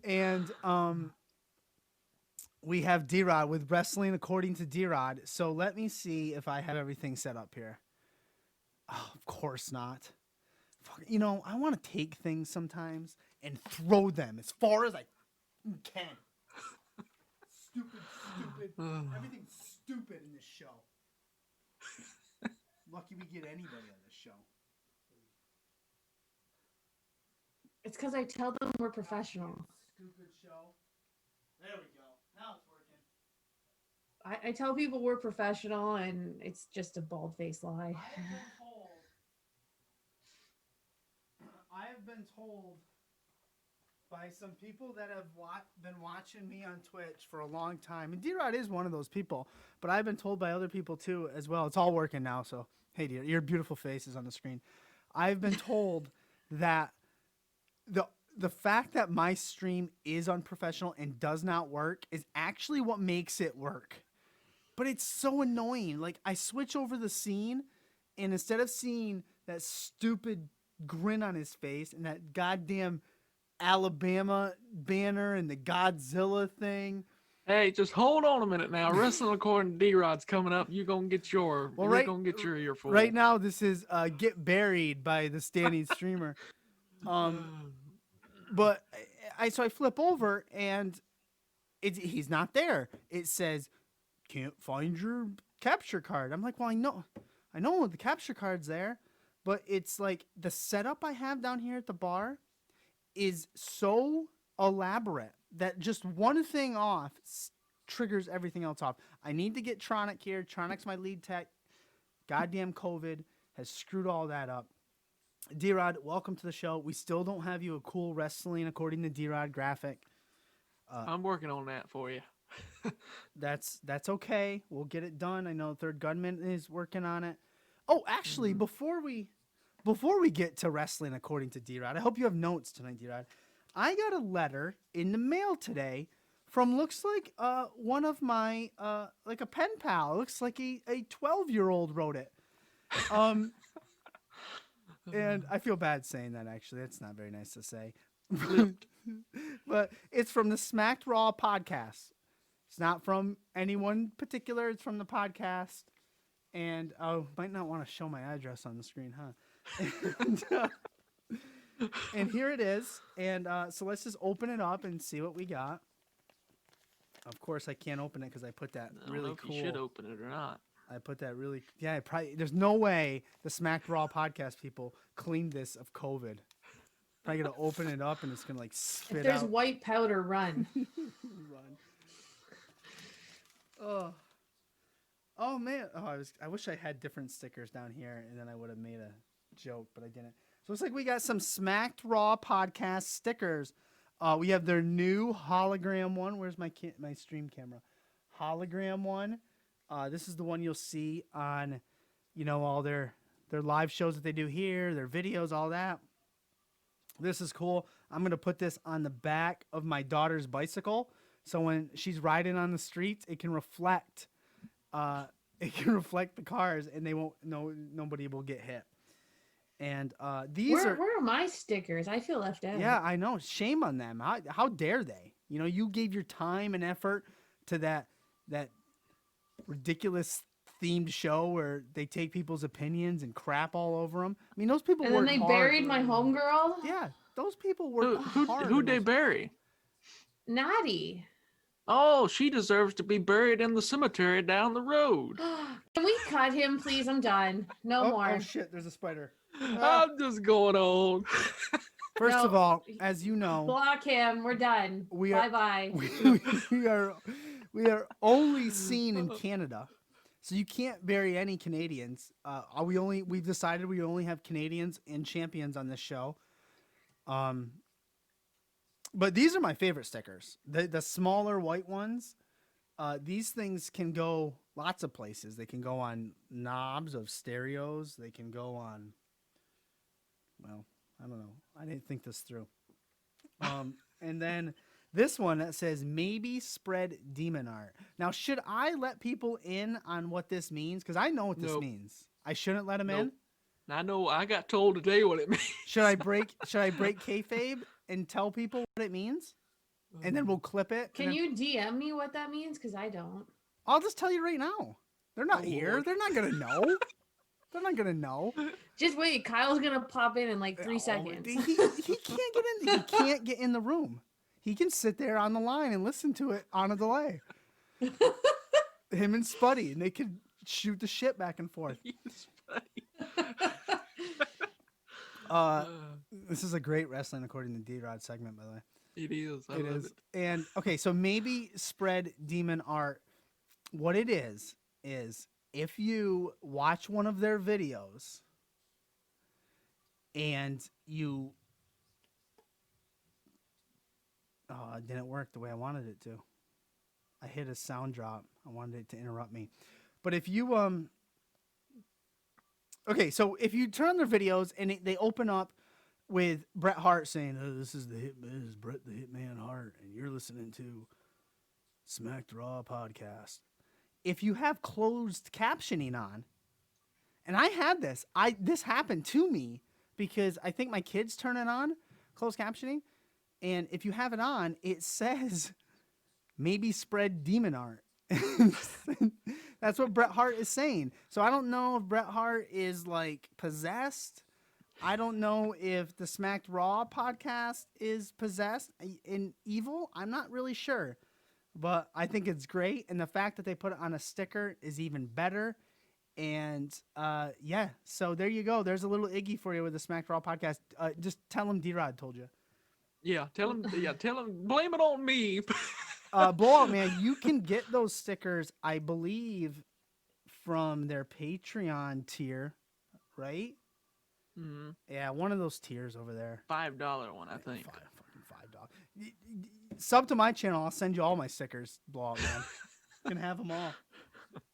And we have DROD with Wrestling According to DROD. So let me see if I have everything set up here. Oh, of course not. You know, I want to take things sometimes and throw them as far as I can. Stupid. Everything's stupid in this show. Lucky we get anybody on this show. It's because I tell them we're professional. Stupid show. There we go. Now it's working. I tell people we're professional, and it's just a bald-faced lie. I have been told by some people that have been watching me on Twitch for a long time, and D-Rod is one of those people, but I've been told by other people too as well. It's all working now, so hey, dear, your beautiful face is on the screen. I've been told that the fact that my stream is unprofessional and does not work is actually what makes it work. But it's so annoying. Like, I switch over the scene, and instead of seeing that stupid grin on his face and that goddamn Alabama banner and the Godzilla thing. Hey, just hold on a minute now. Wrestling According to D-Rod's coming up. You're going to get your earful. Right now, this is Get Buried by the standing streamer. But I flip over, and he's not there. It says, can't find your capture card. I'm like, well, I know the capture card's there, but it's like the setup I have down here at the bar is so elaborate that just one thing off triggers everything else off. I need to get Tronic here. Tronic's my lead tech. Goddamn COVID has screwed all that up. D-Rod, welcome to the show. We still don't have you a cool Wrestling According to D-Rod graphic. I'm working on that for you. That's okay. We'll get it done. I know Third Gunman is working on it. Oh, actually, before we get to Wrestling According to D-Rod, I hope you have notes tonight, D-Rod. I got a letter in the mail today from looks like one of my like a pen pal. It looks like a 12-year-old wrote it. And I feel bad saying that, actually. That's not very nice to say. But it's from the Smacked Raw podcast. It's not from anyone particular. It's from the podcast. And I might not want to show my address on the screen, huh? And here it is. And so let's just open it up and see what we got. Of course, I can't open it because I put that really cool. You should open it or not. I put that really... Yeah, there's no way the Smacked Raw podcast people cleaned this of COVID. Probably going to open it up and it's going to like spit if there's out. white powder, run. Run. Oh man. I wish I had different stickers down here and then I would have made a joke, but I didn't. So it looks like we got some Smacked Raw podcast stickers. We have their new hologram one. Where's my stream camera? Hologram one. This is the one you'll see on, all their live shows that they do here, their videos, all that. This is cool. I'm going to put this on the back of my daughter's bicycle. So when she's riding on the streets, it can reflect the cars and nobody will get hit. And where are my stickers? I feel left out. Yeah, I know. Shame on them. How dare they? You gave your time and effort to that ridiculous themed show where they take people's opinions and crap all over them. I mean, those people and then they buried my homegirl. Yeah, those people work hard. Who'd they bury? Natty. Oh, she deserves to be buried in the cemetery down the road. Can we cut him, please? I'm done. No more. Oh shit! There's a spider. I'm just going on. First of all, as you know, block him. We're done. Bye. We are only seen in Canada, so you can't bury any Canadians. We've decided we only have Canadians and champions on this show. But these are my favorite stickers. The smaller white ones. These things can go lots of places. They can go on knobs of stereos. They can go on. Well, I don't know. I didn't think this through. And then this one that says maybe spread demon art. Now, should I let people in on what this means? Because I know what this means. I shouldn't let them in. I know. I got told today what it means. Should I break kayfabe and tell people what it means? and then we'll clip it. Can you DM me what that means? Because I don't. I'll just tell you right now. They're not here. Lord. They're not gonna know. They're not gonna know. Just wait. Kyle's gonna pop in like 3 seconds. He can't get in. He can't get in the room. He can sit there on the line and listen to it on a delay. Him and Spuddy, and they could shoot the shit back and forth. This is a great wrestling according to DROD segment, by the way. It is. I It love is. it. And okay, so maybe spread demon art. What it is if you watch one of their videos and you it didn't work the way I wanted it to. I hit a sound drop. I wanted it to interrupt me. But if you okay, so if you turn on their videos and they open up with Bret Hart saying, "Oh, this is Bret the Hitman Hart, and you're listening to Smacked Raw podcast." If you have closed captioning on, and I had this happened to me because I think my kids turn it on, closed captioning, and if you have it on, it says maybe spread demon art. That's what Bret Hart is saying. So I don't know if Bret Hart is like possessed. I don't know if the Smacked Raw podcast is possessed in evil. I'm not really sure, but I think it's great. And the fact that they put it on a sticker is even better. And yeah, so there you go. There's a little Iggy for you with the Smacked Raw podcast. Just tell him D-Rod told you. Yeah, tell him. Blame it on me. Blowout Man, you can get those stickers, I believe, from their Patreon tier, right? Mm-hmm. Yeah, one of those tiers over there. $5 one, I think. $5. Sub to my channel. I'll send you all my stickers, Blowout Man. You can have them all,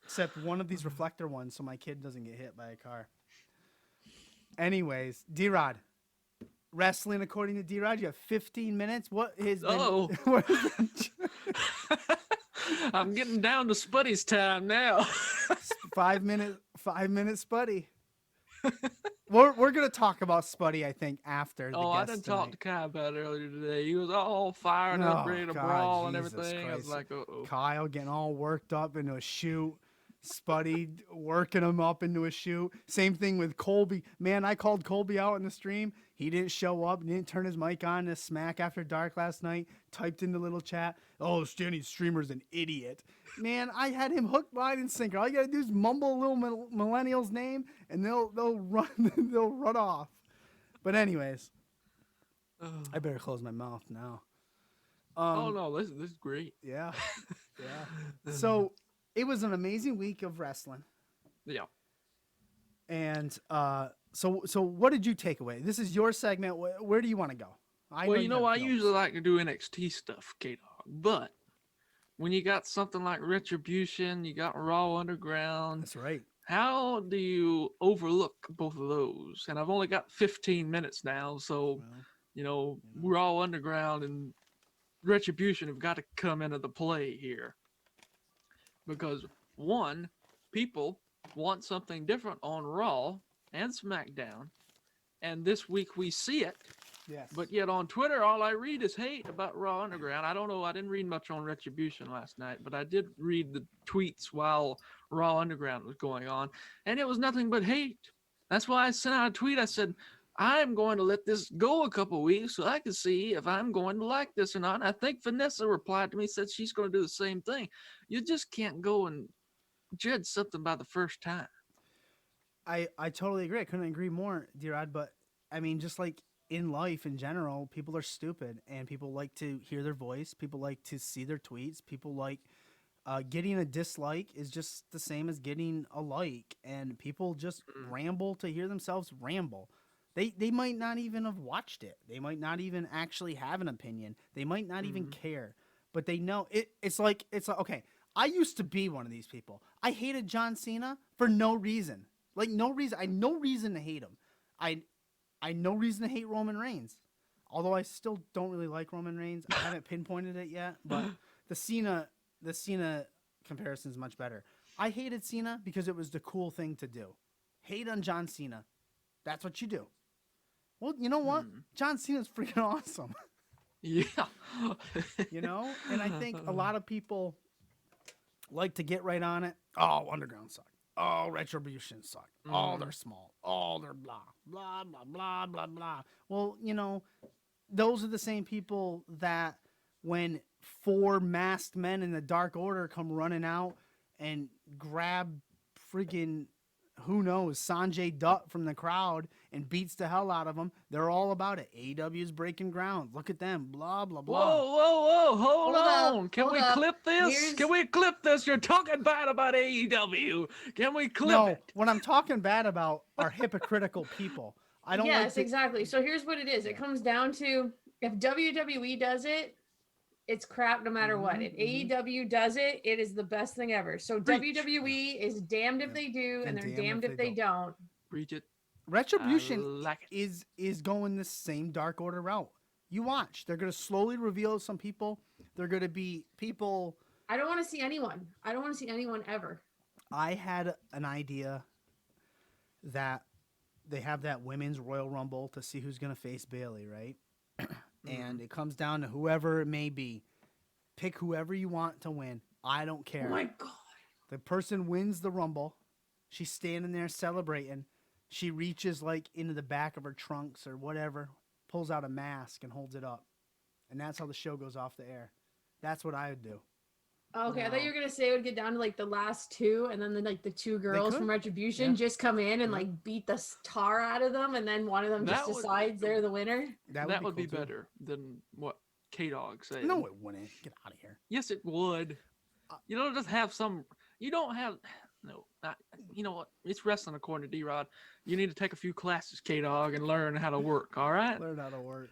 except one of these reflector ones, so my kid doesn't get hit by a car. Anyways, D-Rod. Wrestling according to D-Rod, you have 15 minutes. What has been... what has been I'm getting down to Spuddy's time now. 5 minute Spuddy. We're gonna talk about Spuddy, I think, after the I guest done tonight. talked to Kai about it earlier today. He was all fired up, ready to God, brawl and Jesus everything. I was Christ. like, uh-oh. Kyle getting all worked up into a shoot. Spuddy working him up into a shoot. Same thing with Colby. Man, I called Colby out in the stream. He didn't show up. Didn't turn his mic on to Smack After Dark last night. Typed in the little chat, "Oh, Stanny's streamer's an idiot." Man, I had him hook, line, and sinker. All you gotta do is mumble a little millennial's name, and they'll run they'll run off. But anyways, I better close my mouth now. Oh no, this is great. Yeah, yeah. So it was an amazing week of wrestling. Yeah. And so what did you take away? This is your segment. Where do you want to go? I usually like to do NXT stuff, K-Dog. But when you got something like Retribution, you got Raw Underground. That's right. How do you overlook both of those? And I've only got 15 minutes now, so Raw Underground and Retribution have got to come into the play here. Because one, people want something different on Raw and SmackDown, and this week we see it. Yes. But yet on Twitter, all I read is hate about Raw Underground. I don't know. I didn't read much on Retribution last night, but I did read the tweets while Raw Underground was going on, and it was nothing but hate. That's why I sent out a tweet. I said, I'm going to let this go a couple weeks so I can see if I'm going to like this or not. And I think Vanessa replied to me, said she's going to do the same thing. You just can't go and judge something by the first time. I totally agree. I couldn't agree more, D-Rod. But I mean, just like in life in general, people are stupid, and people like to hear their voice. People like to see their tweets. People like getting a dislike is just the same as getting a like, and people just ramble to hear themselves ramble. They might not even have watched it. They might not even actually have an opinion. They might not even care, but they know it. It's like, okay, I used to be one of these people. I hated John Cena for no reason. Like no reason. I had no reason to hate him. I had no reason to hate Roman Reigns. Although I still don't really like Roman Reigns. I haven't pinpointed it yet, but the Cena comparison is much better. I hated Cena because it was the cool thing to do. Hate on John Cena. That's what you do. Well, you know what? John Cena's freaking awesome. Yeah. You know? And I think a lot of people like to get right on it. Oh, Underground suck. Oh, Retribution suck. Oh, they're small. Oh, they're blah, blah, blah, blah, blah, blah. Well, you know, those are the same people that when 4 masked men in the Dark Order come running out and grab freaking, who knows, Sanjay Dutt from the crowd and beats the hell out of them, they're all about it. AEW's breaking ground. Look at them. Blah, blah, blah. Whoa, hold up, on. Can hold we up. clip this? Here's- Can we clip this? You're talking bad about AEW. Can we clip No, it? what I'm talking bad about are hypocritical people. I don't like Yes, to, exactly. So here's what it is. It comes down to if WWE does it, it's crap no matter what. If AEW does it, it is the best thing ever. So Preach. WWE is damned if they do, and they're damned if they don't. Preach it. Retribution I like it. is going the same Dark Order route. You watch. They're going to slowly reveal some people. They're going to be people. I don't want to see anyone. I don't want to see anyone ever. I had an idea that they have that women's Royal Rumble to see who's going to face Bailey, right? And it comes down to whoever it may be. Pick whoever you want to win. I don't care. Oh my God. The person wins the Rumble. She's standing there celebrating. She reaches like into the back of her trunks or whatever, pulls out a mask and holds it up. And that's how the show goes off the air. That's what I would do. Okay, I thought you were gonna say it would get down to like the last 2, and then the 2 girls could. from Retribution just come in and like beat the tar out of them, and then one of them just That would- decides they're the winner. That would be cool, too. better than what K-Dog said. No, it wouldn't. Get out of here. Yes, it would. You don't just have some. You don't have. No, you know what? It's wrestling according to DROD. You need to take a few classes, K-Dog, and learn how to work. All right. Learn how to work.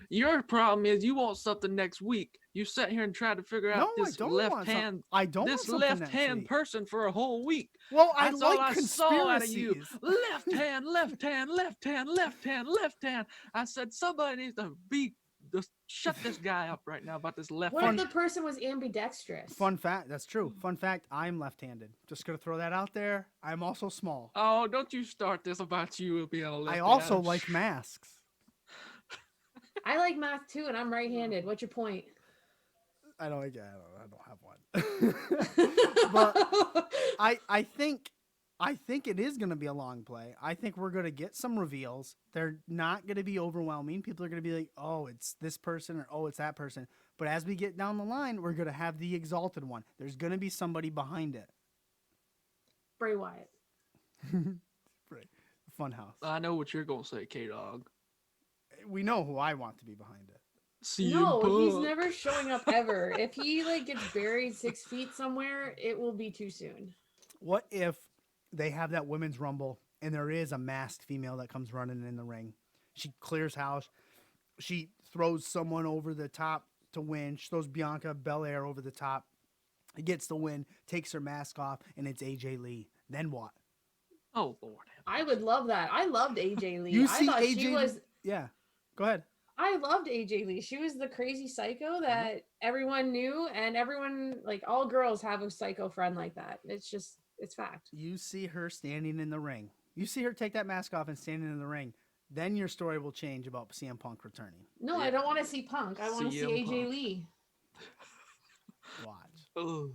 Your problem is you want something next week. You sat here and tried to figure out No, I this don't left want hand. I don't want This something left next hand week. person for a whole week. Well, I That's all like I saw out of you. conspiracies. Left hand, left hand, left hand, left hand, left hand. I said somebody needs to just shut this guy up right now about this left What if hand. the person was ambidextrous? Fun fact. That's true. Fun fact. I'm left-handed. Just gonna throw that out there. I'm also small. Oh, don't you start this about you being a left. I also like masks. I like math too, and I'm right-handed. What's your point? I don't have one. But I think it is going to be a long play. I think we're going to get some reveals. They're not going to be overwhelming. People are going to be like, "Oh, it's this person," or "Oh, it's that person." But as we get down the line, we're going to have the exalted one. There's going to be somebody behind it. Bray Wyatt. Right. Funhouse. I know what you're gonna say, K-Dog. We know who I want to be behind it. CM No, he's Punk. never showing up ever. If he like gets buried 6 feet somewhere, it will be too soon. What if they have that women's rumble and there is a masked female that comes running in the ring? She clears house. She throws someone over the top to win. She throws Bianca Belair over the top. Gets the win, takes her mask off, and it's AJ Lee. Then what? Oh Lord. I would love that. I loved AJ Lee. You I see thought AJ she was. Yeah. Go ahead. I loved AJ Lee. She was the crazy psycho that everyone knew, and everyone, like all girls, have a psycho friend like that. It's fact. You see her standing in the ring. You see her take that mask off and standing in the ring. Then your story will change about CM Punk returning. No, I don't want to see Punk. I want to see CM AJ Punk. Lee. Watch. Oh.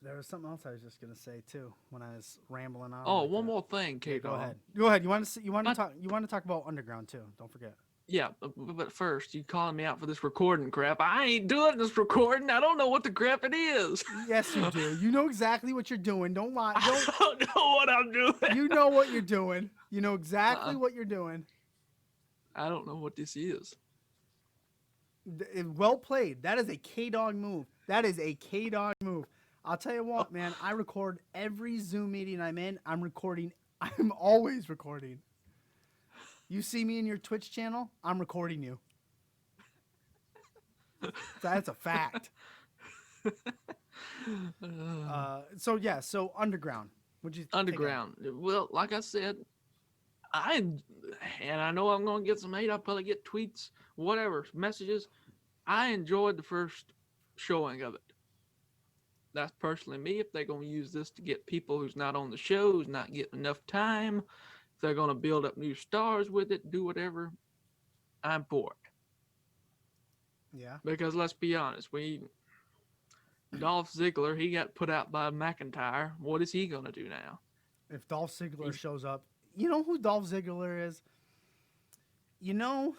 There was something else I was just gonna say too when I was rambling on. Oh, like one that. more thing, Yeah, K-Dog. go ahead. Go ahead. You want Not- to talk about Underground too. Don't forget. Yeah, but first, you calling me out for this recording crap. I ain't doing this recording. I don't know what the crap it is. Yes, you do. You know exactly what you're doing. Don't lie. Don't. I don't know what I'm doing. You know what you're doing. You know exactly what you're doing. I don't know what this is. Well played. That is a K-Dog move. That is a K-Dog move. I'll tell you what, man. I record every Zoom meeting I'm in. I'm recording. I'm always recording. You see me in your Twitch channel, I'm recording you. That's a fact. So Underground. Would you take Underground. Well, like I said, and I know I'm gonna get some hate. I'll probably get tweets, whatever, messages. I enjoyed the first showing of it. That's personally me. If they're gonna use this to get people who's not on the show, who's not getting enough time, if they're gonna build up new stars with it, do whatever. I'm for it. Yeah. Because let's be honest, Dolph Ziggler, he got put out by McIntyre. What is he gonna do now? If Dolph Ziggler shows up, you know who Dolph Ziggler is? You know,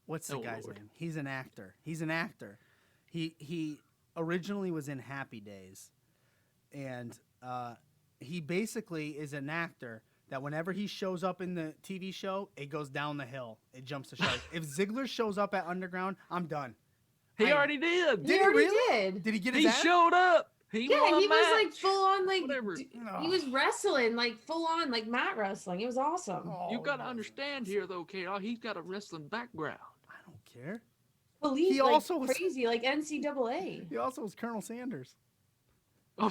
what's the guy's name? He's an actor. He originally was in Happy Days, and he basically is an actor that whenever he shows up in the TV show, it goes down the hill. It jumps the shark. If Ziggler shows up at Underground, I'm done. He already did. Did he really? Did he get his ass? He showed up. He was match. like full on like Whatever. he was wrestling like full on like mat wrestling. It was awesome. You got to understand here though, K-Dog, he's got a wrestling background. I don't care. Police He like also was- crazy like NCAA. He also was Colonel Sanders. Oh,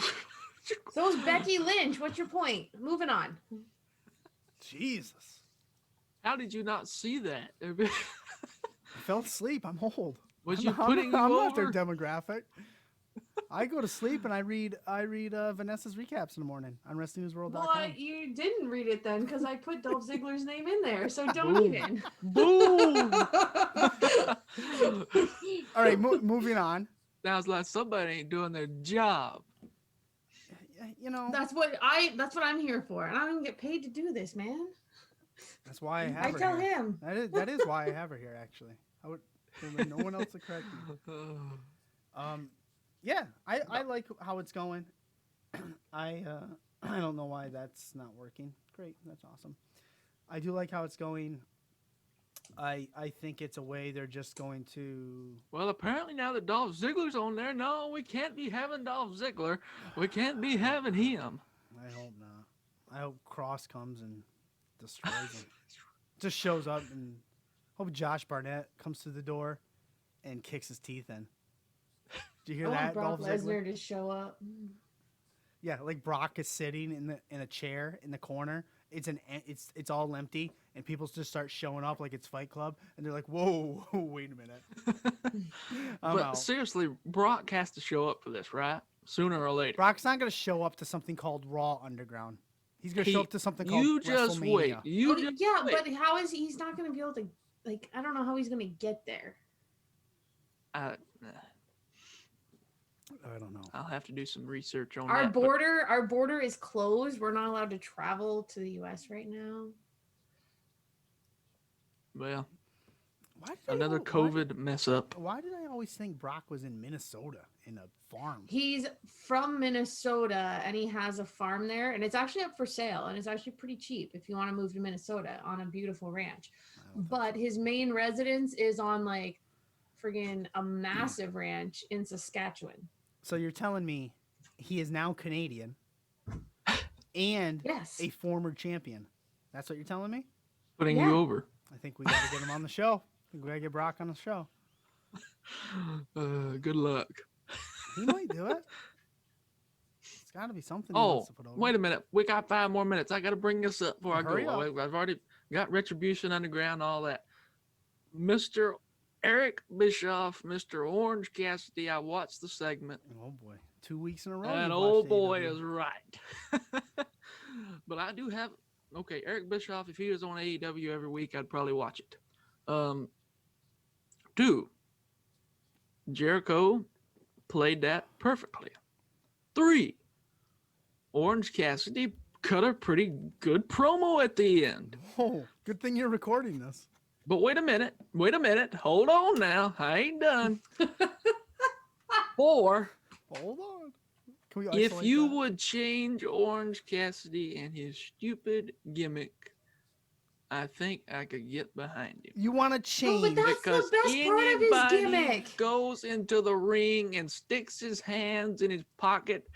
So is Becky Lynch. What's your point? Moving on. Jesus. how did you not see that? I fell asleep. I'm old. Was I'm you not- putting I'm you not their over? demographic. I go to sleep and I read Vanessa's recaps in the morning on WrestlingNewsWorld.com. Well, you didn't read it then because I put Dolph Ziggler's name in there, so don't even. Boom! All right, moving on. Sounds like somebody ain't doing their job. You know, That's what I'm here for, and I don't even get paid to do this, man. that's why I have I her tell here. him. That is why I have her here. Actually, there was no one else to correct me. Yeah, I like how it's going. I don't know why that's not working. Great, that's awesome. I do like how it's going. I think it's a way they're just going to. Well, apparently now that Dolph Ziggler's on there, no, we can't be having Dolph Ziggler. We can't be having him. I hope not. I hope Cross comes and destroys him. Just shows up and hope Josh Barnett comes to the door and kicks his teeth in. Did you hear I want that? Brock Dolph Ziggler? Lesnar to show up. Yeah, like Brock is sitting in a chair in the corner. It's all empty, and people just start showing up like it's Fight Club, and they're like, "Whoa, wait a minute." I'm But out. seriously, Brock has to show up for this, right? Sooner or later. Brock's not gonna show up to something called Raw Underground. He's gonna show up to something called You just WrestleMania. wait. You just Yeah, wait. but how is he's not going to be able to? Like, I don't know how he's going to get there. I don't know. I'll have to do some research on Our that. but- border is closed. We're not allowed to travel to the U.S. right now. Well, Why did I another al- COVID mess up. Why did I always think Brock was in Minnesota in a farm? He's from Minnesota and he has a farm there, and it's actually up for sale, and it's actually pretty cheap if you want to move to Minnesota on a beautiful ranch. But his main residence is on like friggin' a massive ranch in Saskatchewan. So you're telling me he is now Canadian and Yes. a former champion? That's what you're telling me? Putting Yeah. you over. I think we got to get him on the show. I think we got to get Brock on the show. Good luck. He might do it. It's got to be something he Oh, wants to put over. wait a minute. We got 5 more minutes. I got to bring this up before I Hurry go. up. I've already got Retribution Underground, all that. Mr. Eric Bischoff, Mr. Orange Cassidy. I watched the segment. Oh boy, 2 weeks in a row. That you've old watched boy AEW. is right. But I do have okay, Eric Bischoff, if he was on AEW every week, I'd probably watch it. 2, Jericho played that perfectly. 3, Orange Cassidy cut a pretty good promo at the end. Oh, good thing you're recording this. But wait a minute. Hold on now. I ain't done. 4, Hold on. Can we if isolate you that? would change Orange Cassidy and his stupid gimmick, I think I could get behind him. You want to No, change? but that's the Because best part of his anybody gimmick. goes into the ring and sticks his hands in his pocket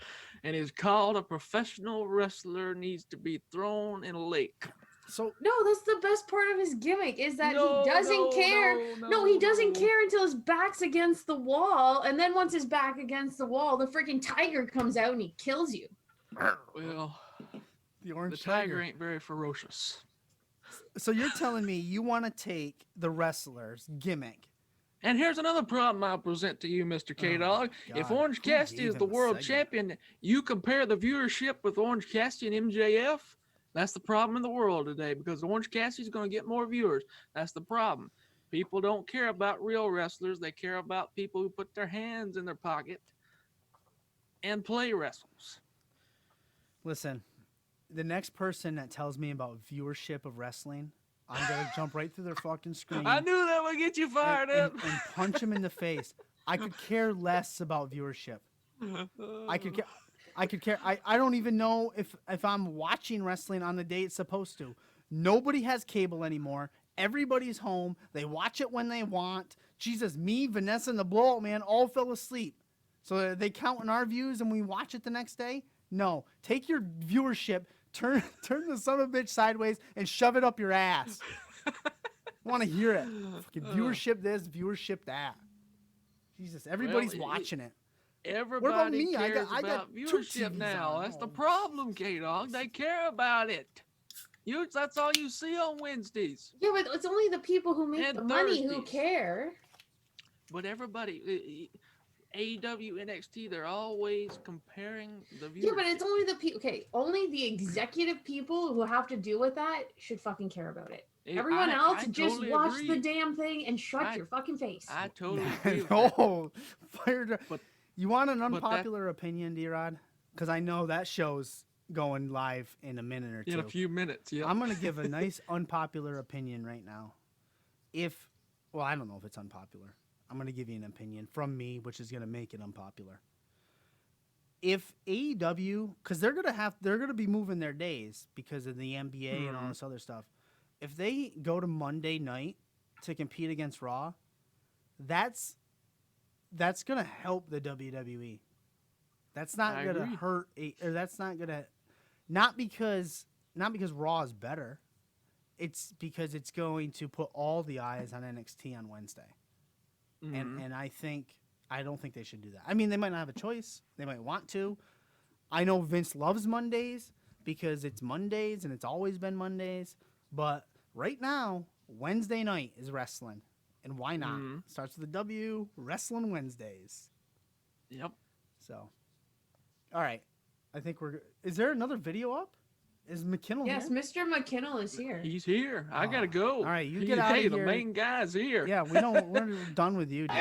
and is called a professional wrestler needs to be thrown in a lake. So No, that's the best part of his gimmick is that No, he doesn't no, care. no, No, he doesn't no. care until his back's against the wall. And then once his back against the wall, the freaking tiger comes out and he kills you. Well, the orange the tiger ain't very ferocious. So you're telling me you want to take the wrestler's gimmick? And here's another problem I'll present to you, Mr. K-Dog. If God, Orange who Cassidy gave is the him a world segment? champion, you compare the viewership with Orange Cassidy and MJF, that's the problem in the world today because Orange Cassidy's going to get more viewers. That's the problem. People don't care about real wrestlers. They care about people who put their hands in their pocket and play wrestles. Listen, the next person that tells me about viewership of wrestling, I'm gonna jump right through their fucking screen. I knew that would get you fired up. And punch him in the face. I could care less about viewership. I could care. I don't even know if I'm watching wrestling on the day it's supposed to. Nobody has cable anymore. Everybody's home. They watch it when they want. Jesus, me, Vanessa, and the blowout man all fell asleep. So they count in our views and we watch it the next day? No. Take your viewership, turn the son of a bitch sideways and shove it up your ass. I want to hear it. Fucking viewership this, viewership that. Jesus, everybody's watching it. Everybody me? cares I got about 2 viewership TVs now. on. That's the problem, K-Dog. They care about it. That's all you see on Wednesdays. Yeah, but it's only the people who make And the money who Thursdays. care. But everybody, AEW, NXT, they're always comparing the viewership. Yeah, but it's only the people. Okay, only the executive people who have to deal with that should fucking care about it. Everyone else, I just totally watch agree. the damn thing and shut your fucking face. I totally agree with that. No, But- you want an that- unpopular opinion, D-Rod? Because I know that show's going live in a minute or two. In a few minutes, yeah. I'm gonna give a nice unpopular opinion right now. Well, I don't know if it's unpopular. I'm gonna give you an opinion from me, which is gonna make it unpopular. If AEW, because they're gonna be moving their days because of the NBA and all this other stuff. If they go to Monday night to compete against Raw, that's gonna help the WWE. That's not I gonna agree. hurt, or that's not gonna, not because Raw is better. It's because it's going to put all the eyes on NXT on Wednesday, and I don't think they should do that. I mean, they might not have a choice. They might want to. I know Vince loves Mondays because it's Mondays and it's always been Mondays. But right now, Wednesday night is wrestling, and why not? Starts with a W. Wrestling Wednesdays. Yep. So, all right. I think is there another video up? Is McKinnell Yes, here? Mr. McKinnell is here. He's here. I gotta go. All right, you get out of Hey, the here. main guy's here. Yeah, we're done with you, dude.